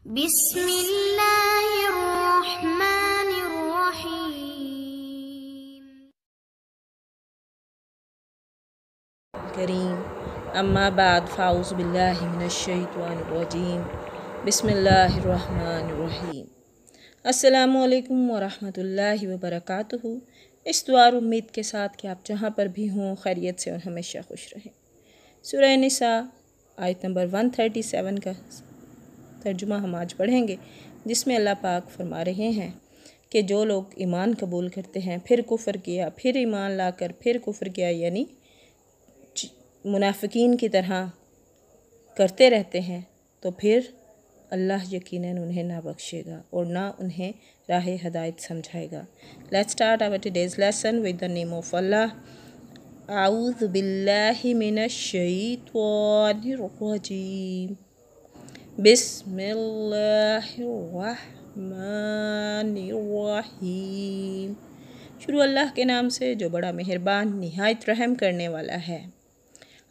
بسم اللہ الرحمن الرحیم۔ کریم اما بعد فاعوذ باللہ من الشیطان الرجیم بسم اللہ الرحمن الرحیم۔ السلام علیکم ورحمۃ اللہ وبرکاتہ۔ اس دعا اور امید کے ساتھ کہ آپ جہاں پر بھی ہوں خیریت سے اور ہمیشہ خوش رہیں۔ سورہ نساء آیت نمبر 137 کا ترجمہ ہم آج پڑھیں گے، جس میں اللہ پاک فرما رہے ہیں کہ جو لوگ ایمان قبول کرتے ہیں پھر کفر کیا، پھر ایمان لا کر پھر کفر کیا، یعنی منافقین کی طرح کرتے رہتے ہیں، تو پھر اللہ یقیناً انہیں نہ بخشے گا اور نہ انہیں راہ ہدایت سمجھائے گا۔ Let's start our today's lesson with the name of Allah. اعوذ باللہ من الشیطان الرجیم، بسم اللہ الرحمن الرحیم۔ شروع اللہ کے نام سے جو بڑا مہربان نہایت رحم کرنے والا ہے۔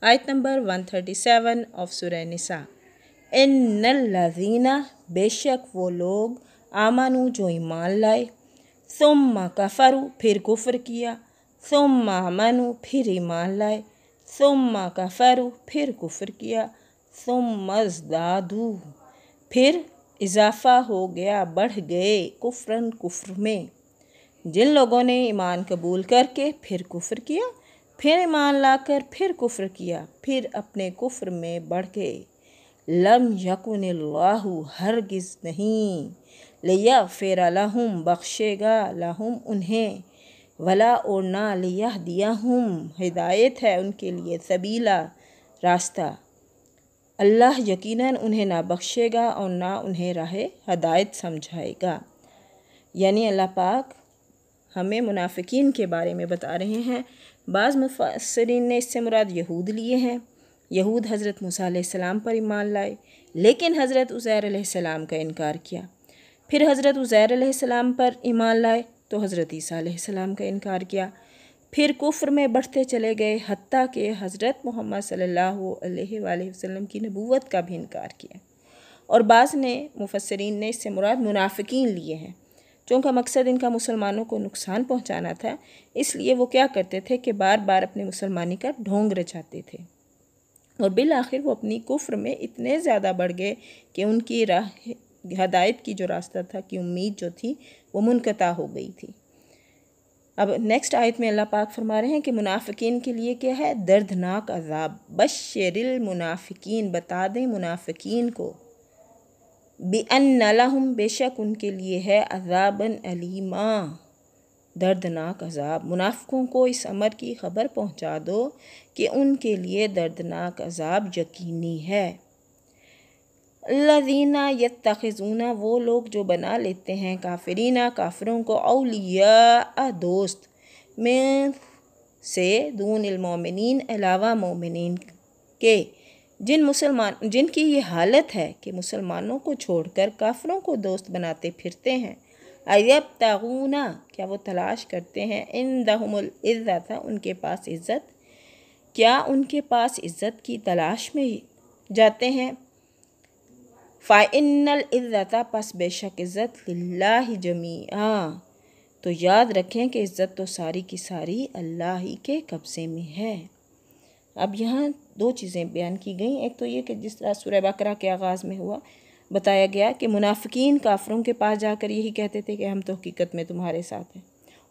آیت نمبر 137 آف سورہ نساء۔ ان الذین، بے شک وہ لوگ، آمنو جو ایمان لائے، ثم کفروا پھر کفر کیا، ثم آمنوا پھر ایمان لائے، ثم کفروا پھر کفر کیا، ثم ازدادوا پھر اضافہ ہو گیا، بڑھ گئے، کفرن کفر میں۔ جن لوگوں نے ایمان قبول کر کے پھر کفر کیا، پھر ایمان لا کر پھر کفر کیا، پھر اپنے کفر میں بڑھ گئے، لم یکن اللہ، ہرگز نہیں، لیغفر لہم، بخشے گا، لہم انہیں، ولا اور نہ، لیہدیہم، ہدایت ہے ان کے لیے، سبیلا، راستہ۔ اللہ یقیناً انہیں نہ بخشے گا اور نہ انہیں راہ ہدایت سمجھائے گا۔ یعنی اللہ پاک ہمیں منافقین کے بارے میں بتا رہے ہیں۔ بعض مفسرین نے اس سے مراد یہود لیے ہیں۔ یہود حضرت موسیٰ علیہ السلام پر ایمان لائے، لیکن حضرت عزیر علیہ السلام کا انکار کیا۔ پھر حضرت عزیر علیہ السلام پر ایمان لائے تو حضرت عیسیٰ علیہ السلام کا انکار کیا۔ پھر کفر میں بڑھتے چلے گئے، حتیٰ کہ حضرت محمد صلی اللہ علیہ وآلہ وسلم کی نبوت کا بھی انکار کیا۔ اور بعض مفسرین نے اس سے مراد منافقین لیے ہیں۔ چونکہ مقصد ان کا مسلمانوں کو نقصان پہنچانا تھا، اس لیے وہ کیا کرتے تھے کہ بار بار اپنے مسلمانی کا ڈھونگ رچاتے تھے، اور بالآخر وہ اپنی کفر میں اتنے زیادہ بڑھ گئے کہ ان کی راہ ہدایت کی جو راستہ تھا، کی امید جو تھی، وہ منقطع ہو گئی تھی۔ اب نیکسٹ آیت میں اللہ پاک فرما رہے ہیں کہ منافقین کے لیے کیا ہے؟ دردناک عذاب۔ بشر المنافقین، بتا دیں منافقین کو، بِأَنَّ لَهُم، بے شک ان کے لیے ہے، عذابًا علیما، دردناک عذاب۔ منافقوں کو اس امر کی خبر پہنچا دو کہ ان کے لیے دردناک عذاب یقینی ہے۔ الذین یتخذون، وہ لوگ جو بنا لیتے ہیں، کافرین، کافروں کو، اولیاء، دوست، میں سے، دون المؤمنین، علاوہ مومنین کے، جن کی یہ حالت ہے کہ مسلمانوں کو چھوڑ کر کافروں کو دوست بناتے پھرتے ہیں۔ ایبتغون، کیا وہ تلاش کرتے ہیں، عندہم العزت، ان کے پاس عزت، کیا ان کے پاس عزت کی تلاش میں جاتے ہیں؟ فَإِنَّ الْعِزَّةَ، پس بے شک عزت، للہ جمیعا، تو یاد رکھیں کہ عزت تو ساری کی ساری اللہ ہی کے قبضے میں ہے۔ اب یہاں دو چیزیں بیان کی گئیں۔ ایک تو یہ کہ جس طرح سورہ بقرہ کے آغاز میں ہوا، بتایا گیا کہ منافقین کافروں کے پاس جا کر یہی کہتے تھے کہ ہم تو حقیقت میں تمہارے ساتھ ہیں،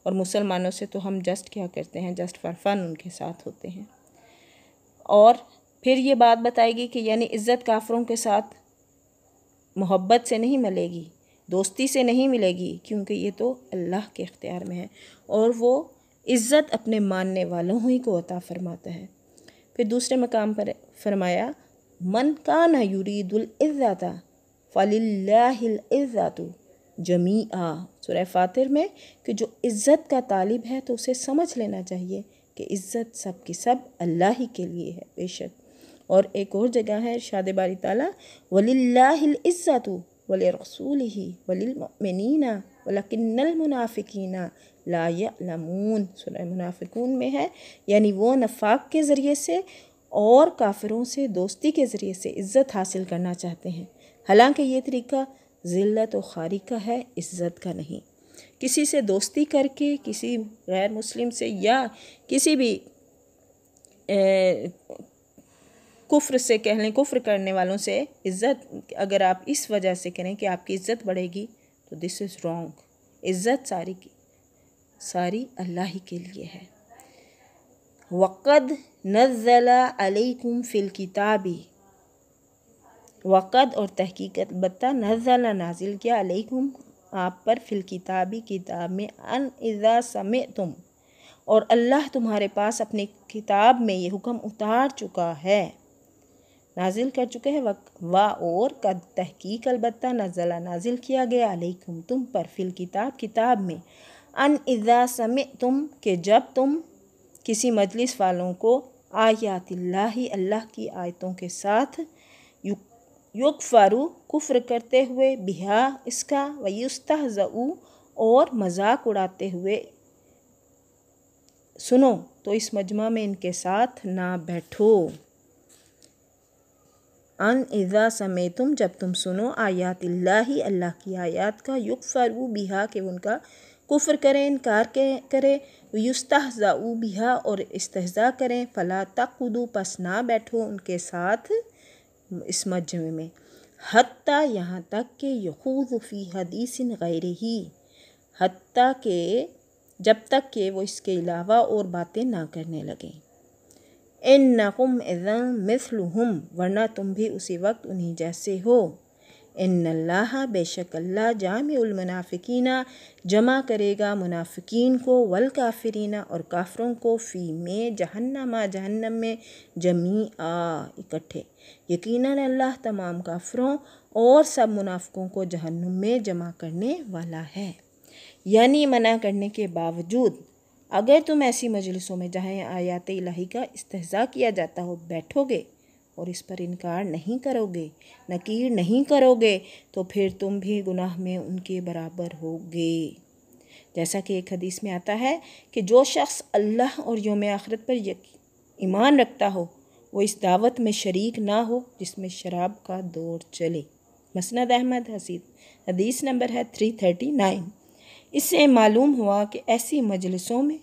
اور مسلمانوں سے تو ہم جسٹ کیا کرتے ہیں، جسٹ فار فن ان کے ساتھ ہوتے ہیں۔ اور پھر یہ بات بتائی گئی کہ یعنی عزت کافروں کے ساتھ محبت سے نہیں ملے گی، دوستی سے نہیں ملے گی، کیونکہ یہ تو اللہ کے اختیار میں ہے، اور وہ عزت اپنے ماننے والوں ہی کو عطا فرماتا ہے۔ پھر دوسرے مقام پر فرمایا، من کان یرید العزت فللہ العزت جمیعا، سورہ فاطر میں، کہ جو عزت کا طالب ہے تو اسے سمجھ لینا چاہیے کہ عزت سب کی سب اللہ ہی کے لیے ہے، بے شک۔ اور ایک اور جگہ ہے ارشاد باری تعالیٰ، وَلِلَّهِ الْعِزَّةُ وَلِرَسُولِهِ وَلِلْمُؤْمِنِينَ وَلَكِنَّ الْمُنَافِقِينَ لَا يَعْلَمُونَ، سورہ منافقون میں ہے، یعنی وہ نفاق کے ذریعے سے اور کافروں سے دوستی کے ذریعے سے عزت حاصل کرنا چاہتے ہیں، حالانکہ یہ طریقہ ذلت و خواری کا ہے، عزت کا نہیں۔ کسی سے دوستی کر کے، کسی غیر مسلم سے یا کسی بھی کفر سے کہہ لیں، کفر کرنے والوں سے عزت اگر آپ اس وجہ سے کریں کہ آپ کی عزت بڑھے گی تو دس از رانگ۔ عزت ساری کی ساری اللہ ہی کے لیے ہے۔ وَقَدْ نَزَّلَ عَلَيْكُمْ فِي الْكِتَابِ، وقد اور تحقیق البتہ، نزل نازل کیا، علیکم آپ پر، فی الکتاب کتاب میں، ان اذا سمعتم اور اللہ تمہارے پاس اپنی کتاب میں یہ حکم اتار چکا ہے، نازل کر چکے ہیں، اور قد تحقیق البتہ، نزل نازل کیا گیا، علیکم تم پر، فی الکتاب کتاب میں، ان اذا سمعتم کہ جب تم کسی مجلس والوں کو آیات اللہ اللہ کی آیتوں کے ساتھ یکفرو کفر کرتے ہوئے، بہا اس کا، ویستہزئو اور مذاق اڑاتے ہوئے سنو تو اس مجمع میں ان کے ساتھ نہ بیٹھو۔ ان اذا سمعتم جب تم سنو، آیات اللہ اللہ کی آیات کا، یکفرو بہا کہ ان کا کفر کریں، انکار کریں، یستہزئو بہا اور استہزاء کریں، فلا تقعدوا پس نہ بیٹھو ان کے ساتھ اس مجمع میں، حتیٰ یہاں تک کہ یخوض فی حدیث غیرہ، حتیٰ کہ جب تک کہ وہ اس کے علاوہ اور باتیں نہ کرنے لگیں۔ انکم اذا مثلہم ورنہ تم بھی اسی وقت انہی جیسے ہو۔ ان اللہ بے شک اللہ جامع المنافقین جمع کرے گا منافقین کو، والکافرین اور کافروں کو، فی میں جہنم جہنم میں، جمیعا اکٹھے، یقیناً اللہ تمام کافروں اور سب منافقوں کو جہنم میں جمع کرنے والا ہے۔ یعنی منع کرنے کے باوجود اگر تم ایسی مجلسوں میں جہاں آیات الہی کا استہزاء کیا جاتا ہو بیٹھو گے اور اس پر انکار نہیں کرو گے، نکیر نہیں کرو گے، تو پھر تم بھی گناہ میں ان کے برابر ہوگے۔ جیسا کہ ایک حدیث میں آتا ہے کہ جو شخص اللہ اور یوم آخرت پر ایمان رکھتا ہو وہ اس دعوت میں شریک نہ ہو جس میں شراب کا دور چلے۔ مسند احمد حدیث نمبر ہے 339۔ اس سے معلوم ہوا کہ ایسی مجلسوں میں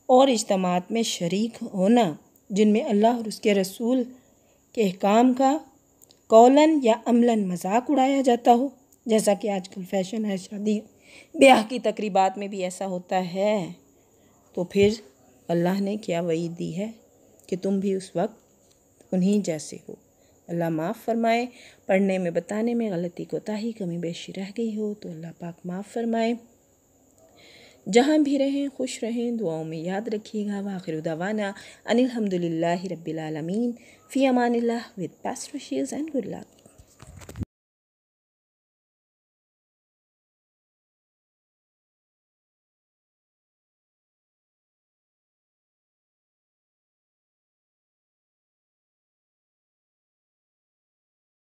اور اجتماعات میں شریک ہونا جن میں اللہ اور اس کے رسول کے احکام کا قولاً یا عملاً مذاق اڑایا جاتا ہو، جیسا کہ آج کل فیشن ہے، شادی بیاہ کی تقریبات میں بھی ایسا ہوتا ہے، تو پھر اللہ نے کیا وعید دی ہے کہ تم بھی اس وقت انہی جیسے ہو۔ اللہ معاف فرمائے۔ پڑھنے میں بتانے میں غلطی کوتاہی کمی بیشی رہ گئی ہو تو اللہ پاک معاف فرمائے۔ جہاں بھی رہیں خوش رہیں، دعاؤں میں یاد رکھیے گا۔ وآخر دعوانا ان الحمد للہ رب العالمین، فی Aman Ullah, with best wishes and good luck۔